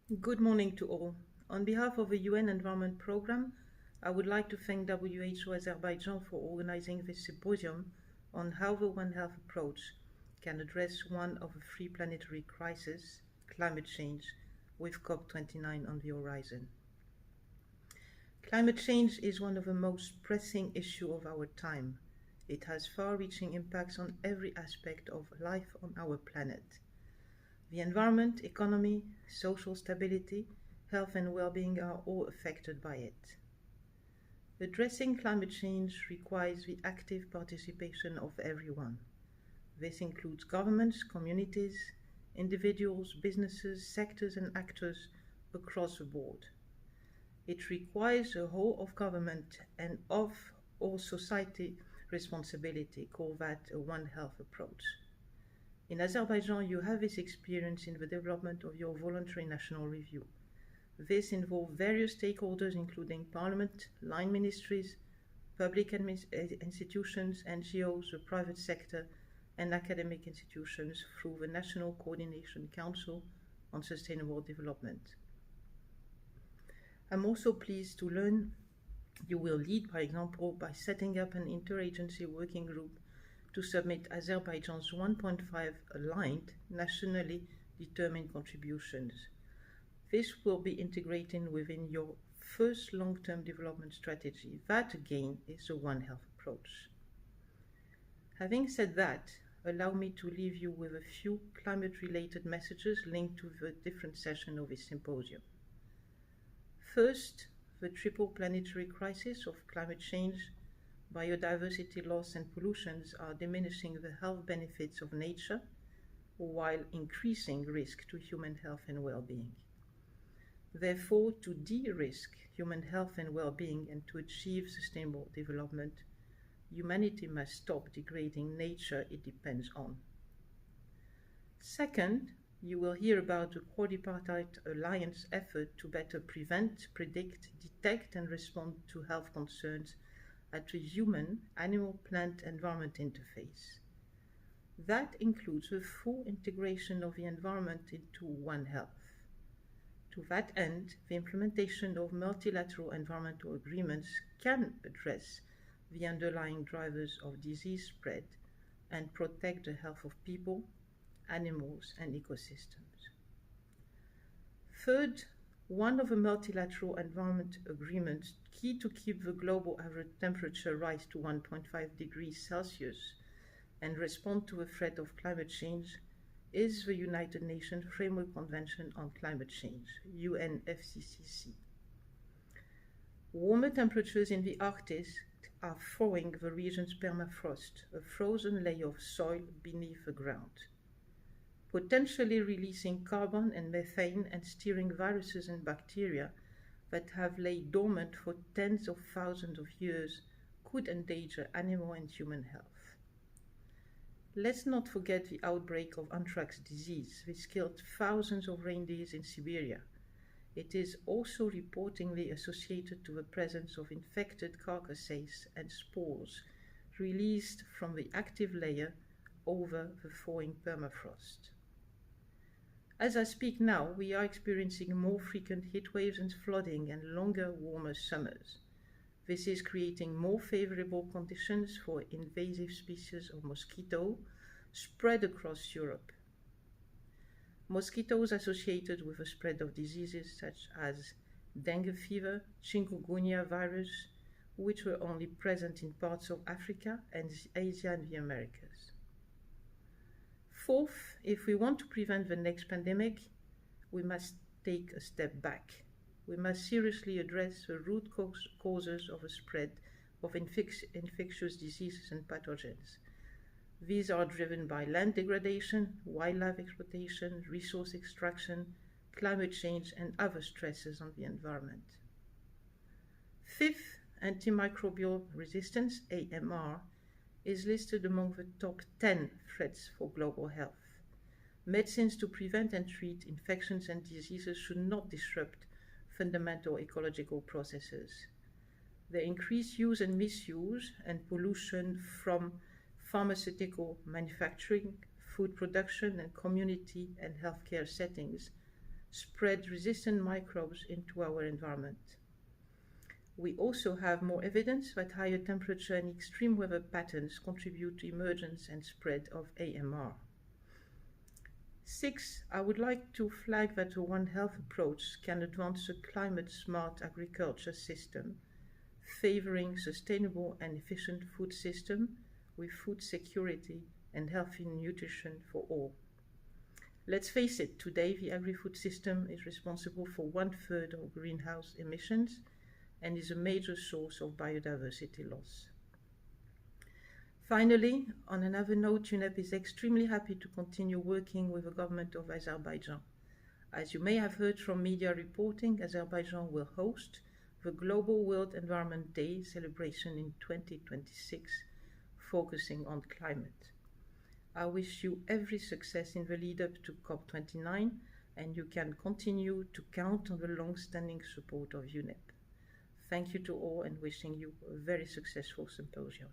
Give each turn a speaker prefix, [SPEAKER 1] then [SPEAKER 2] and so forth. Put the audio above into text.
[SPEAKER 1] Good morning to all. On behalf of the UN Environment Programme, I would like to thank WHO Azerbaijan for organizing this symposium on how the One Health approach can address one of the three planetary crises, climate change, with COP29 on the horizon. Climate change is one of the most pressing issues of our time. It has far-reaching impacts on every aspect of life on our planet. The environment, economy, social stability, health and well-being are all affected by it. Addressing climate change requires the active participation of everyone. This includes governments, communities, individuals, businesses, sectors and actors across the board. It requires a whole of government and of all society responsibility, call that a One Health approach. In Azerbaijan, you have this experience in the development of your voluntary national review. This involved various stakeholders, including parliament, line ministries, public institutions, NGOs, the private sector, and academic institutions through the National Coordination Council on Sustainable Development. I'm also pleased to learn you will lead, by example, by setting up an interagency working group to submit Azerbaijan's 1.5 aligned, nationally determined contributions. This will be integrated within your first long-term development strategy. That, again, is a One Health approach. Having said that, allow me to leave you with a few climate-related messages linked to the different sessions of this symposium. First, the triple planetary crisis of climate change, biodiversity loss and pollutions are diminishing the health benefits of nature while increasing risk to human health and well-being. Therefore, to de-risk human health and well-being and to achieve sustainable development, humanity must stop degrading nature it depends on. Second, you will hear about the quadripartite alliance effort to better prevent, predict, detect and respond to health concerns at the human, animal, plant, environment interface. That includes the full integration of the environment into One Health. To that end, the implementation of multilateral environmental agreements can address the underlying drivers of disease spread and protect the health of people, animals, and ecosystems. Third, one of the multilateral environment agreements key to keep the global average temperature rise to 1.5 degrees Celsius and respond to the threat of climate change is the United Nations Framework Convention on Climate Change, UNFCCC. Warmer temperatures in the Arctic are thawing the region's permafrost, a frozen layer of soil beneath the ground, potentially releasing carbon and methane and steering viruses and bacteria that have laid dormant for tens of thousands of years could endanger animal and human health. Let's not forget the outbreak of anthrax disease, which killed thousands of reindeers in Siberia. It is also reportedly associated to the presence of infected carcasses and spores released from the active layer over the thawing permafrost. As I speak now, we are experiencing more frequent heat waves and flooding and longer, warmer summers. This is creating more favorable conditions for invasive species of mosquito spread across Europe. Mosquitoes associated with the spread of diseases such as dengue fever, chikungunya virus, which were only present in parts of Africa and Asia and the Americas. Fourth, if we want to prevent the next pandemic, we must take a step back. We must seriously address the root causes of the spread of infectious diseases and pathogens. These are driven by land degradation, wildlife exploitation, resource extraction, climate change, and other stresses on the environment. Fifth, antimicrobial resistance, AMR, is listed among the top 10 threats for global health. Medicines to prevent and treat infections and diseases should not disrupt fundamental ecological processes. The increased use and misuse and pollution from pharmaceutical manufacturing, food production, and community and healthcare settings spread resistant microbes into our environment. We also have more evidence that higher temperature and extreme weather patterns contribute to emergence and spread of AMR. 6. I would like to flag that a One Health approach can advance a climate-smart agriculture system, favoring sustainable and efficient food system with food security and healthy nutrition for all. Let's face it, today the agri-food system is responsible for 1/3 of greenhouse emissions and is a major source of biodiversity loss. Finally, on another note, UNEP is extremely happy to continue working with the government of Azerbaijan. As you may have heard from media reporting, Azerbaijan will host the Global World Environment Day celebration in 2026, focusing on climate. I wish you every success in the lead-up to COP29, and you can continue to count on the long-standing support of UNEP. Thank you to all and wishing you a very successful symposium.